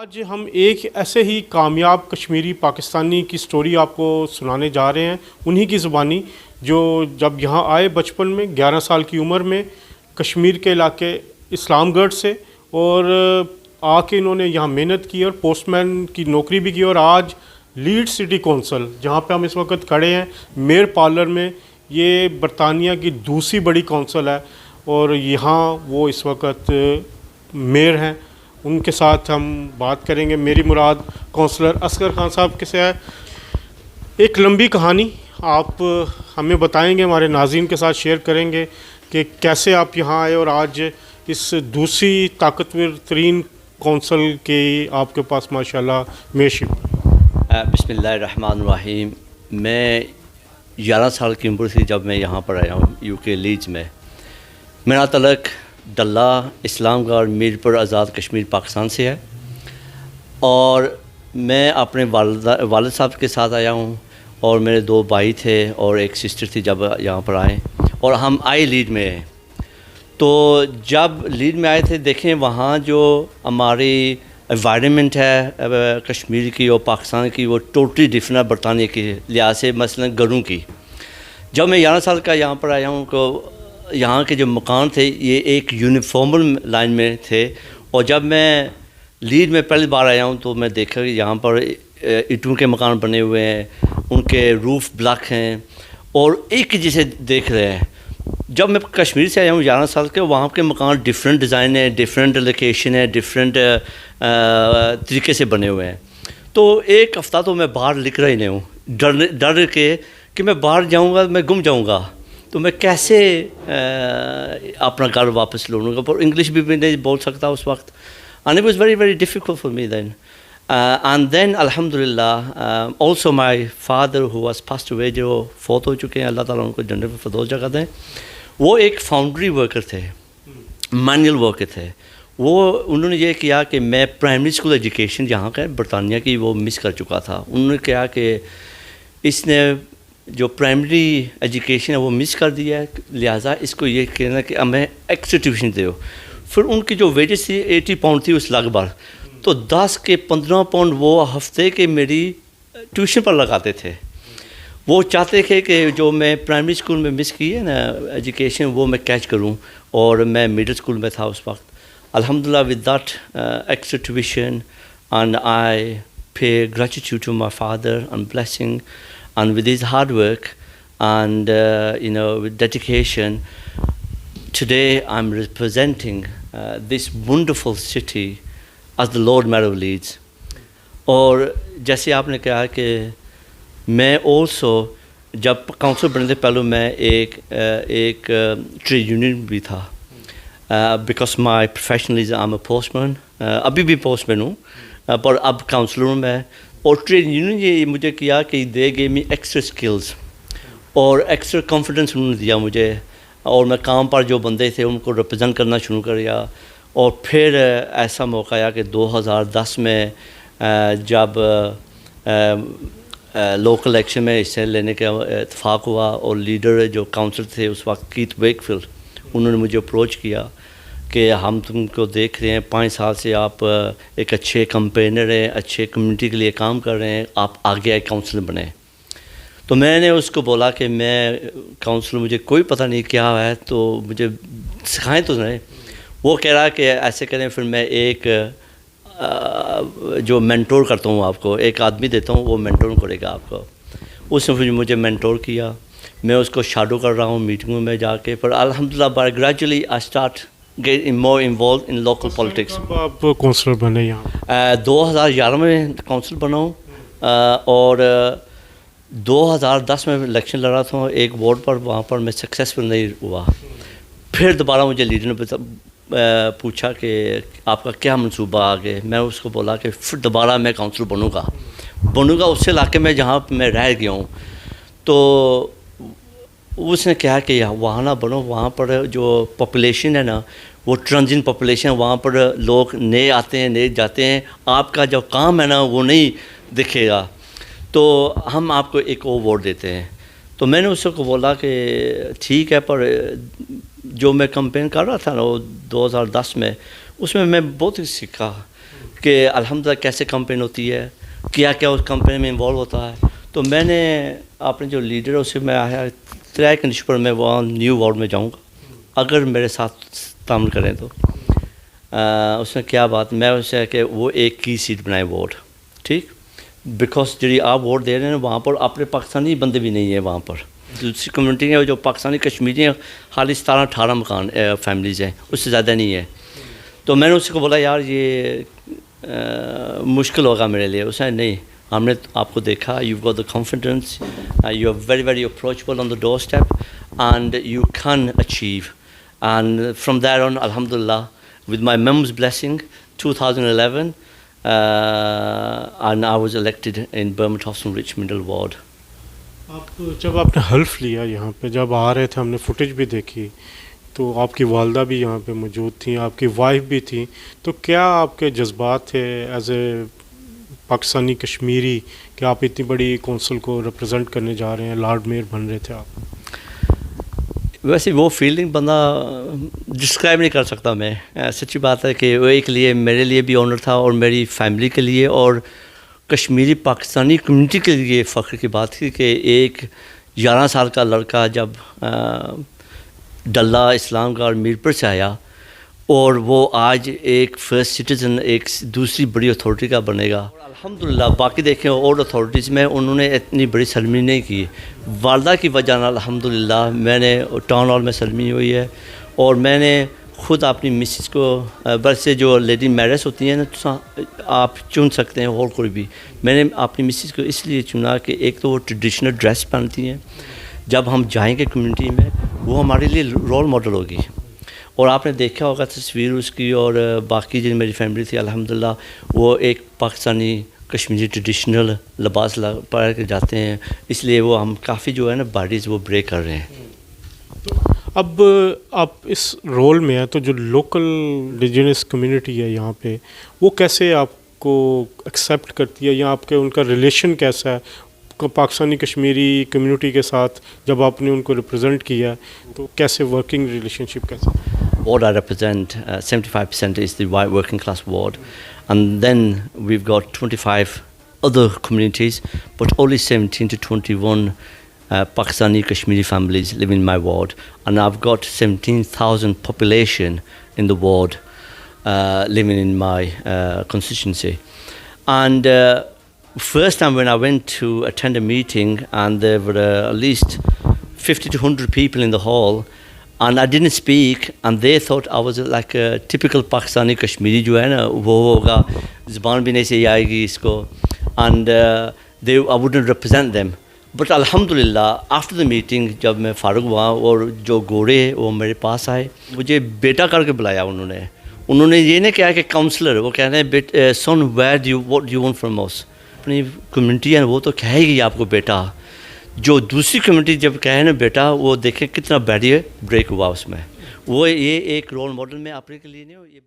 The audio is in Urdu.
آج ہم ایک ایسے ہی کامیاب کشمیری پاکستانی کی سٹوری آپ کو سنانے جا رہے ہیں، انہی کی زبانی، جو جب یہاں آئے بچپن میں 11 سال کی عمر میں کشمیر کے علاقے اسلام گڑھ سے، اور آ کے انہوں نے یہاں محنت کی اور پوسٹ مین کی نوکری بھی کی، اور آج لیڈ سٹی کونسل جہاں پہ ہم اس وقت کھڑے ہیں میر پارلر میں، یہ برطانیہ کی دوسری بڑی کونسل ہے، اور یہاں وہ اس وقت میئر ہیں۔ ان کے ساتھ ہم بات کریں گے۔ میری مراد کونسلر اصغر خان صاحب کے سے ہے۔ ایک لمبی کہانی آپ ہمیں بتائیں گے، ہمارے ناظرین کے ساتھ شیئر کریں گے کہ کیسے آپ یہاں آئے اور آج اس دوسری طاقتور ترین کونسل کی آپ کے پاس ماشاءاللہ میئرشپ۔ بسم اللہ الرحمن الرحیم۔ میں 11 سال کی عمر سے جب میں یہاں پر آیا ہوں یو کے لیڈز میں، میرا تعلق ڈلہ اسلام گڑھ میرپور آزاد کشمیر پاکستان سے ہے، اور میں اپنے والد صاحب کے ساتھ آیا ہوں، اور میرے 2 بھائی تھے اور ایک سسٹر تھی جب یہاں پر آئے، اور ہم آئے لیڈ میں ہیں۔ تو جب لیڈ میں آئے تھے، دیکھیں وہاں جو ہماری انوائرمنٹ ہے کشمیر کی اور پاکستان کی، وہ ٹوٹلی ڈفرنٹ ہے برطانیہ کے لحاظ سے، مثلا گھروں کی۔ جب میں 11 سال کا یہاں پر آیا ہوں تو یہاں کے جو مکان تھے یہ ایک یونیفارمل لائن میں تھے، اور جب میں لیڈ میں پہلی بار آیا ہوں تو میں دیکھا کہ یہاں پر اینٹوں کے مکان بنے ہوئے ہیں، ان کے روف بلاک ہیں، اور ایک جیسے دیکھ رہے ہیں۔ جب میں کشمیر سے آیا ہوں 11 سال کے، وہاں کے مکان ڈیفرنٹ ڈیزائن ہے، ڈیفرنٹ لوکیشن ہے، ڈیفرنٹ طریقے سے بنے ہوئے ہیں۔ تو ایک ہفتہ تو میں باہر لکھ رہا ہی نہیں ہوں، ڈر کے کہ میں باہر جاؤں گا میں گم جاؤں گا، تو میں کیسے اپنا گھر واپس لوٹوں گا، پر انگلش بھی نہیں بول سکتا اس وقت، and it was very very difficult for me then, and then الحمد للہ also my father who was passed away, جو فوت ہو چکے ہیں، اللہ تعالیٰ ان کو جنت الفردوس جگہ دیں۔ وہ ایک فاؤنڈری ورکر تھے، مینول ورکر تھے۔ وہ انہوں نے یہ کیا کہ میں پرائمری اسکول ایجوکیشن یہاں کا برطانیہ کی وہ مس کر چکا تھا، انہوں نے کہا کہ اس نے جو پرائمری ایجوکیشن ہے وہ مس کر دیا ہے، لہٰذا اس کو یہ کہنا کہ ہمیں ایکسٹرا ٹیوشن دو۔ پھر ان کی جو ویجز تھی 80 پاؤنڈ تھی اس لگ بھر، تو 10 کے 15 پاؤنڈ وہ ہفتے کے میری ٹیوشن پر لگاتے تھے۔ وہ چاہتے تھے کہ جو میں پرائمری اسکول میں مس کی ہے نا ایجوکیشن، وہ میں کیچ کروں، اور میں مڈل اسکول میں تھا اس وقت۔ الحمدللہ with that extra tuition, and I pay gratitude to my father and blessing, and with his hard work and with dedication, today I'm representing this wonderful city as the Lord Mayor of Leeds. اور جیسے آپ نے کہا کہ میں also جب کاؤنسل بننے سے پہلے میں ایک ٹریڈ یونین بھی تھا، because my professional is I am a postman, ابھی بھی پوسٹ مین ہوں، پر اب کاؤنسلر میں۔ اور ٹریڈ یونین یہ مجھے کیا کہ دے گیو می ایکسٹرا اسکلز اور ایکسٹرا کانفیڈنس انہوں نے دیا مجھے، اور میں کام پر جو بندے تھے ان کو ریپرزینٹ کرنا شروع کر دیا۔ اور پھر ایسا موقع آیا کہ 2010 میں جب لوکل الیکشن میں حصہ لینے کا اتفاق ہوا، اور لیڈر جو کاؤنسلر تھے اس وقت کیتھ ویکفیلڈ، انہوں نے مجھے اپروچ کیا کہ ہم تم کو دیکھ رہے ہیں 5 سال سے آپ ایک اچھے کمپینر ہیں، اچھے کمیونٹی کے لیے کام کر رہے ہیں، آپ آگے آئے کاؤنسلر بنیں۔ تو میں نے اس کو بولا کہ میں کاؤنسلر مجھے کوئی پتہ نہیں کیا ہے، تو مجھے سکھائیں تو نہیں۔ وہ کہہ رہا کہ ایسے کریں، پھر میں ایک جو مینٹور کرتا ہوں آپ کو، ایک آدمی دیتا ہوں، وہ مینٹور کرے گا آپ کو۔ اس نے پھر مجھے مینٹور کیا، میں اس کو شیڈو کر رہا ہوں میٹنگوں میں جا کے، پر الحمدللہ by gradually I start get more involve in local politics. آپ کونسلر بنے یہاں 2011 میں کونسل بنا ہوں، اور 2010 میں الیکشن لڑا تھا ایک وارڈ پر، وہاں پر میں سکسیسفل نہیں ہوا۔ پھر دوبارہ مجھے لیڈر نے پوچھا کہ آپ کا کیا منصوبہ آگے، میں اس کو بولا کہ پھر دوبارہ میں کاؤنسلر بنوں گا اس علاقے میں جہاں میں رہ گیا ہوں۔ تو اس نے کہا کہ وہاں نہ بنو، وہاں پر جو پاپولیشن ہے نا وہ ٹرانزینٹ پاپولیشن ہے، وہاں پر لوگ نئے آتے ہیں نئے جاتے ہیں، آپ کا جو کام ہے نا وہ نہیں دکھے گا، تو ہم آپ کو ایک اور ووٹ دیتے ہیں۔ تو میں نے اس کو بولا کہ ٹھیک ہے، پر جو میں کمپین کر رہا تھا نا وہ 2010 میں، اس میں بہت ہی سیکھا کہ الحمدللہ کیسے کمپین ہوتی ہے, کیا کیا اس کمپین میں انوالو ہوتا ہے. تو میں نے اپنے جو لیڈر ہے اسے میں آیا طے کنڈیشن پر میں وہاں نیو وارڈ میں جاؤں گا اگر میرے ساتھ تعامل کریں تو. اس نے کیا بات, میں اسے کہ وہ ایک کی سیٹ بنائے وارڈ, ٹھیک, بیکاز جی آپ ووٹ دے رہے ہیں وہاں پر اپنے پاکستانی بندے بھی نہیں ہیں وہاں پر, دوسری کمیونٹی ہیں جو پاکستانی کشمیری ہیں خالی 17-18 مکان فیملیز ہیں, اس سے زیادہ نہیں ہے. تو میں نے اس کو بولا یار یہ مشکل ہوگا میرے لیے. اس نے نہیں, ہم نے آپ کو دیکھا, you got the confidence, you are very very approachable on the door step and you can achieve. And from there on الحمدللہ with my mum's blessing 2011 and I was elected in Burmah Hobson Rich Middle Ward. آپ جب آپ نے حلف لیا یہاں پہ, جب آ رہے تھے ہم نے فوٹیج بھی دیکھی تو آپ کی والدہ بھی یہاں پہ موجود تھیں, آپ کی وائف بھی تھیں, تو کیا آپ کے جذبات تھے ایز اے پاکستانی کشمیری کہ آپ اتنی بڑی کونسل کو ریپرزینٹ کرنے جا رہے ہیں, لارڈ میئر بن رہے تھے آپ؟ ویسے وہ فیلنگ بندہ ڈسکرائب نہیں کر سکتا میں. سچی بات ہے کہ وہ ایک لیے میرے لیے بھی آنر تھا اور میری فیملی کے لیے اور کشمیری پاکستانی کمیونٹی کے لیے فخر کی بات تھی کہ ایک 11 سال کا لڑکا جب ڈلہ اسلام گڑھ میرپور سے آیا اور وہ آج ایک فرسٹ سٹیزن ایک دوسری بڑی اتھارٹی کا بنے گا. الحمدللہ باقی دیکھیں اور اتھارٹیز میں انہوں نے اتنی بڑی سرمنی نہیں کی. والدہ کی وجہ سے الحمدللہ میں نے ٹاؤن ہال میں سرمنی ہوئی ہے اور میں نے خود اپنی مسز کو ویسے جو لیڈی میرس ہوتی ہیں نا آپ چن سکتے ہیں اور کوئی بھی, میں نے اپنی مسز کو اس لیے چنا کہ ایک تو وہ ٹریڈیشنل ڈریس پہنتی ہیں, جب ہم جائیں گے کمیونٹی میں وہ ہمارے لیے رول ماڈل ہوگی. اور آپ نے دیکھا ہوگا تصویر اس کی, اور باقی جو میری فیملی تھی الحمدللہ وہ ایک پاکستانی کشمیری ٹریڈیشنل لباس پہن کے جاتے ہیں, اس لیے وہ ہم کافی جو ہے نا باڈیز وہ بریک کر رہے ہیں. اب آپ اس رول میں ہیں تو جو لوکل انڈیجنس کمیونٹی ہے یہاں پہ وہ کیسے آپ کو ایکسیپٹ کرتی ہے, یا آپ کے ان کا ریلیشن کیسا ہے پاکستانی کشمیری کمیونٹی کے ساتھ جب آپ نے ان کو ریپرزینٹ کیا ہے, تو کیسے ورکنگ ریلیشن شپ کیسے؟ Ward I represent, 75% is the white working class ward, and then we've got 25 other communities, but only 17 to 21 Pakistani Kashmiri families live in my ward, and I've got 17,000 population in the ward living in my constituency. And first time when I went to attend a meeting and there were at least 50 to 100 people in the hall, and I didn't speak, and they thought I was like a typical Pakistani Kashmiri جو ہے نا وہ ہوگا, زبان بھی نہیں صحیح آئے گی اس کو, and I wouldn't represent them. But alhamdulillah after the meeting جب میں فارغ ہوا اور جو گورے وہ میرے پاس آئے, مجھے بیٹا کر کے بلایا انہوں نے یہ نہیں کہا کہ کاؤنسلر, وہ کہہ رہے ہیں son what do you want from us. اپنی کمیونٹی ہے وہ تو کہے گی آپ کو بیٹا, جو دوسری کمیونٹی جب کہے نا بیٹا وہ دیکھیں کتنا بیریئر بریک ہوا اس میں. وہ یہ ایک رول ماڈل میں اپنے کے لیے نہیں, یہ